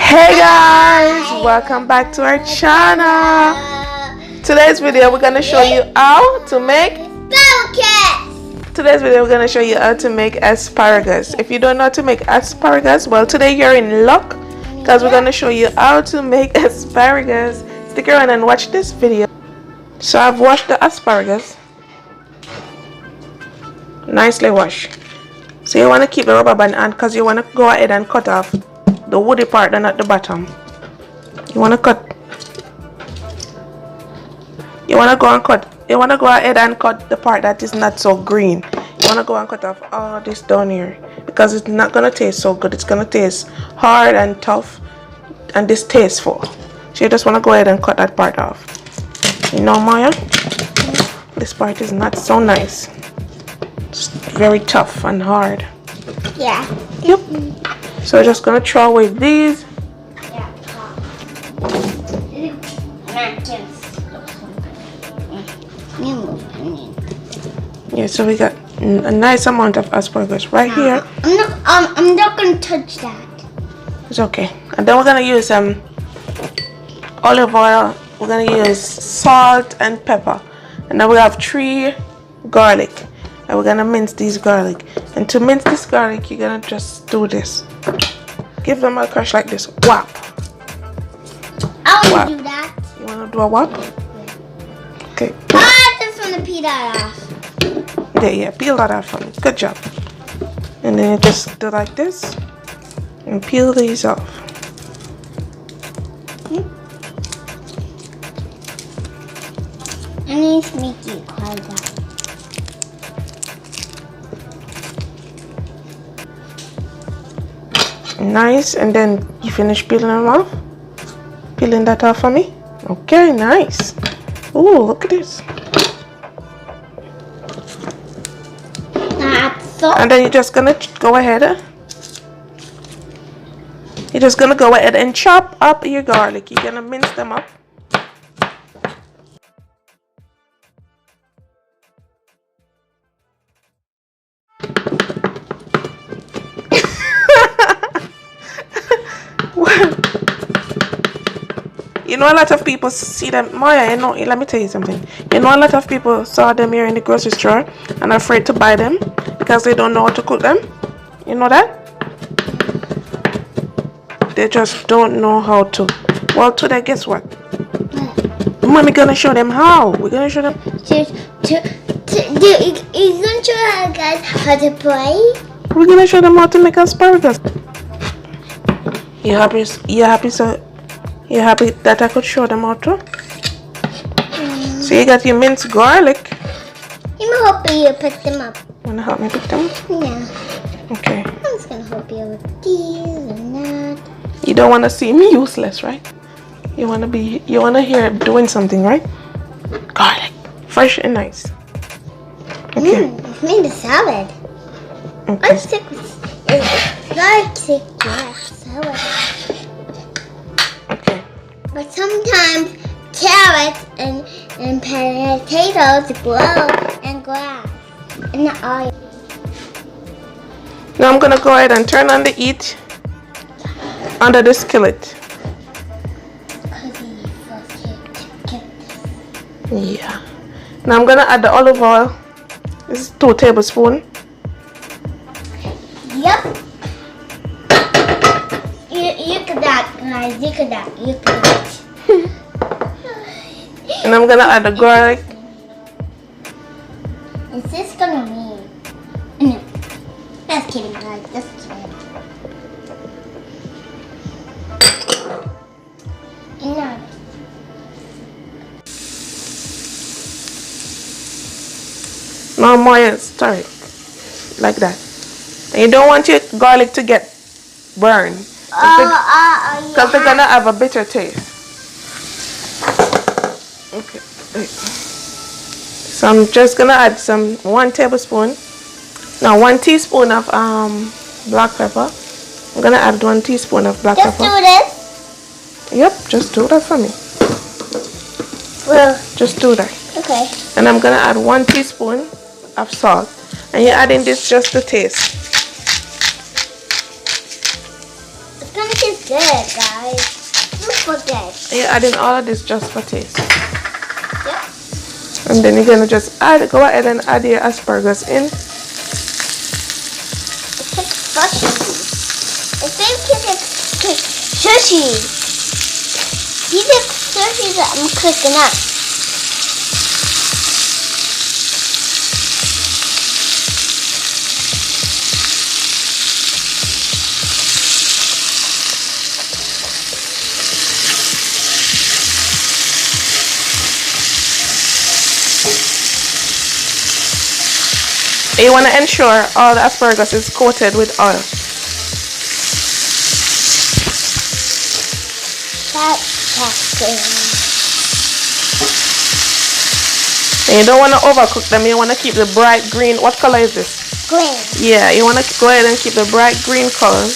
Hey guys, welcome back to our channel. Today's video we're gonna show you how to make asparagus. If you don't know how to make asparagus, well, today you're in luck because we're gonna show you how to make asparagus. Stick around and watch this video. So I've washed the asparagus, nicely washed. So you want to keep the rubber band on because you want to go ahead and cut off the woody part and at the bottom. You want to go ahead and cut the part that is not so green. You want to go and cut off all this down here because it's not going to taste so good. It's going to taste hard and tough and distasteful. So you just want to go ahead and cut that part off. You know, Maya, this part is not so nice. It's very tough and hard. Yeah. Yep. So we're just gonna throw away these. Yeah, so we got a nice amount of asparagus right here. I'm not gonna touch that. It's okay. And then we're gonna use some olive oil. We're gonna use salt and pepper, and then we have 3 garlic, and we're gonna mince these garlic. And to mince this garlic, you're gonna just do this. Give them a crush like this. Whap. I want to do that. You wanna do a whap? Okay. I just want to peel that off. Yeah, peel that off for me. Good job. And then you just do like this and peel these off. I need to make it like that. Nice. And then you finish peeling them off. Peeling that off for me. Okay, nice. Ooh, look at this. And then you're just gonna go ahead. You're just gonna go ahead and chop up your garlic. You're gonna mince them up. You know, a lot of people see them. Maya, you know, let me tell you something. You know, a lot of people saw them here in the grocery store and are afraid to buy them because they don't know how to cook them. You know that? They just don't know how to. Well, today, guess what? Mommy gonna show them how. We're gonna show them. You're gonna show guys how to play? We're gonna show them how to make asparagus. You happy? You happy? So. You happy that I could show them how to? So you got your minced garlic. I'm hoping you pick them up. Wanna help me pick them up? Yeah. Okay. I'm just gonna help you with these and that. You don't wanna see me useless, right? You wanna hear doing something, right? Garlic. Fresh and nice. Okay. It's made a salad. Okay. Let's stick with garlic stick, yeah, salad. But sometimes carrots and potatoes grow in grass in the oil. Now I'm gonna go ahead and turn on the heat under the skillet. Yeah. Now I'm gonna add the olive oil. This is 2 tablespoons. Yep. You could that, guys. You could that. And I'm gonna add the garlic. Is this gonna mean? No. Just kidding, guys. Just kidding. No. Now Maya, stir it like that. And you don't want your garlic to get burned. Because they're gonna have a bitter taste. Okay. So I'm just gonna add 1 tablespoon. Now 1 teaspoon of black pepper. I'm gonna add 1 teaspoon of black pepper. Just do this? Yep, just do that for me. Well, just do that. Okay. And I'm gonna add 1 teaspoon of salt. And you're adding this just to taste. It's gonna taste good. good, guys. Super good. You're adding all of this just for taste. Yep. And then you're gonna just go ahead and add your asparagus in. It's like sushi. I think it's like sushi. These are sushi that I'm cooking up. You want to ensure all the asparagus is coated with oil. And you don't want to overcook them. You want to keep the bright green. What color is this? Green. Yeah, you want to go ahead and keep the bright green color.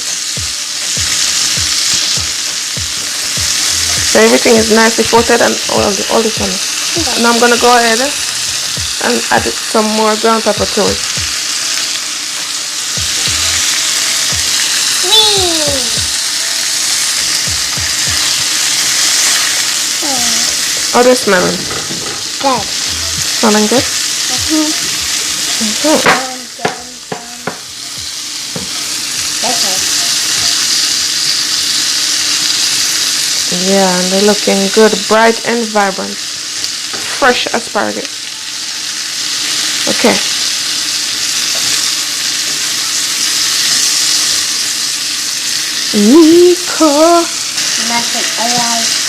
So everything is nicely coated and all this one. Okay. Now I'm going to go ahead and add some more ground pepper to it. How's it smelling? Good. Smelling good? Mm-hmm. Okay. Yeah, and they're looking good, bright and vibrant. Fresh asparagus. Okay. Nico. Nothing alive.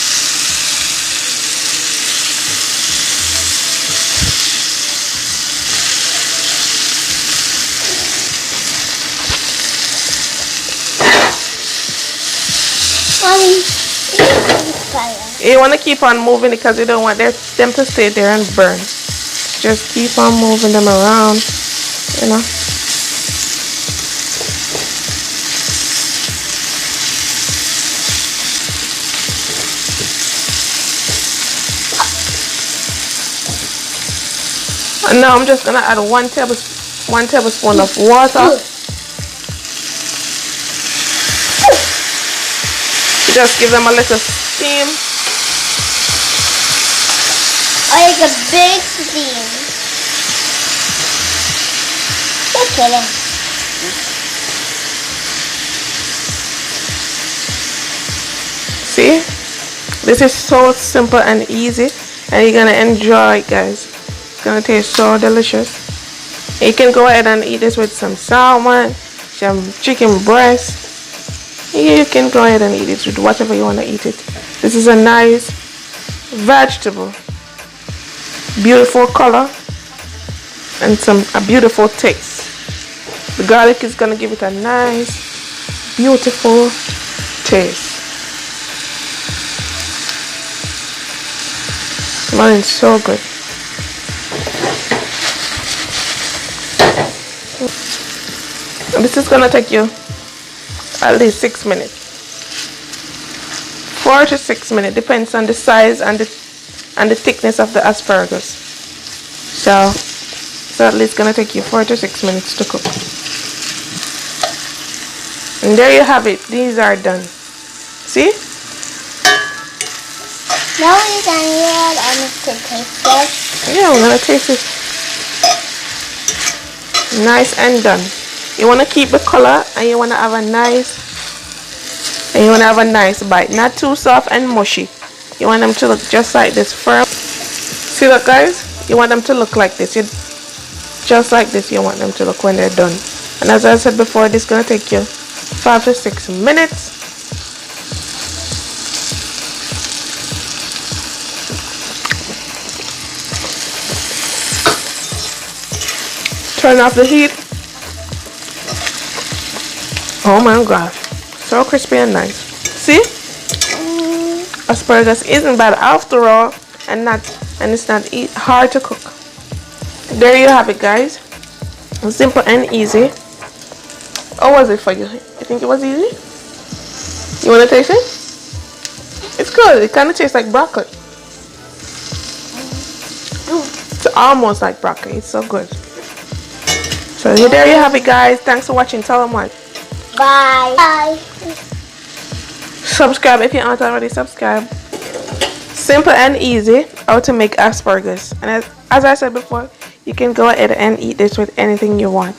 You want to keep on moving because you don't want them to stay there and burn. Just keep on moving them around, you know. And now I'm just gonna add one tablespoon of water. Just give them a little steam. Like a big steam. You're kidding. See? This is so simple and easy, and you're gonna enjoy it, guys. It's gonna taste so delicious. You can go ahead and eat this with some salmon, some chicken breast. You can go ahead and eat it with whatever you want to eat it. This is a nice vegetable, beautiful color, and a beautiful taste. The garlic is gonna give it a nice, beautiful taste. Smelling so good. And this is gonna take you at least 6 minutes. 4 to 6 minutes, depends on the size and the thickness of the asparagus. So at least gonna take you 4 to 6 minutes to cook. And there you have it. These are done. See? Now we're gonna add and to taste this. Yeah, we're gonna taste it. Nice and done. You want to keep the color, and you want to have a nice bite, not too soft and mushy. You want them to look just like this, firm. See that, guys? You want them to look like this. Just like this you want them to look when they're done. And as I said before, this is going to take you 5 to 6 minutes. Turn off the heat. Oh my gosh, so crispy and nice. See? Asparagus isn't bad after all, and it's not hard to cook. There you have it, guys. Simple and easy. How was it for you? You think it was easy? You want to taste it? It's good. It kind of tastes like broccoli. It's almost like broccoli. It's so good. So there you have it, guys. Thanks for watching. Tell them what. Bye. Bye. Subscribe if you aren't already subscribed. Simple and easy how to make asparagus. And as I said before, you can go ahead and eat this with anything you want.